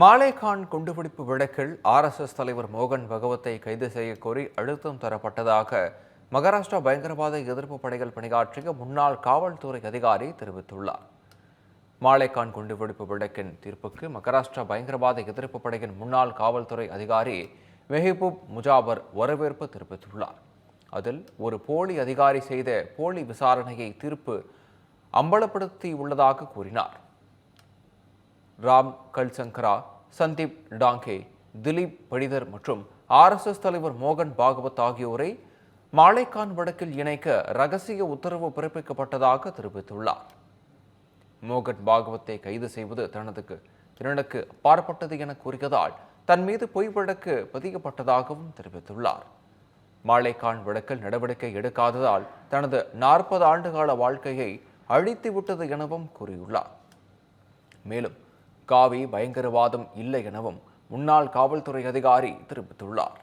மாலேகான் குண்டுவெடிப்பு வழக்கில் ஆர்எஸ்எஸ் தலைவர் மோகன் பகவத்தை கைது செய்ய கோரி அழுத்தம் தரப்பட்டதாக மகாராஷ்டிரா பயங்கரவாத எதிர்ப்பு படைகள் பணியாற்றிய முன்னாள் காவல்துறை அதிகாரி தெரிவித்துள்ளார். மாலேகான் குண்டுவெடிப்பு வழக்கின் தீர்ப்புக்கு மகாராஷ்டிரா பயங்கரவாத எதிர்ப்பு படையின் முன்னாள் காவல்துறை அதிகாரி மெஹபூப் முஜாபர் வரவேற்பு தெரிவித்துள்ளார். அதில் ஒரு போலி அதிகாரி செய்த போலி விசாரணையை தீர்ப்பு அம்பலப்படுத்தியுள்ளதாக கூறினார். ராம் கல்சங்கரா, சந்தீப் டாங்கே, திலீப் படிதர் மற்றும் ஆர்எஸ்எஸ் தலைவர் மோகன் பாகவத் ஆகியோரை மாலேகான் வழக்கில் இணைக்க ரகசிய உத்தரவு பிறப்பிக்கப்பட்டதாக தெரிவித்துள்ளார். மோகன் பாகவத்தை கைது செய்வது தனது திறனுக்கு அப்பாற்பட்டது என கூறியதால் தன் மீது பொய் வழக்கு பதியப்பட்டதாகவும் தெரிவித்துள்ளார். மாலேகான் வழக்கில் நடவடிக்கை எடுக்காததால் தனது 40 ஆண்டுகால வாழ்க்கையை அழித்துவிட்டது எனவும் கூறியுள்ளார். மேலும் காவி பயங்கரவாதம் இல்லை எனவும் முன்னாள் காவல்துறை அதிகாரி தெரிவித்துள்ளார்.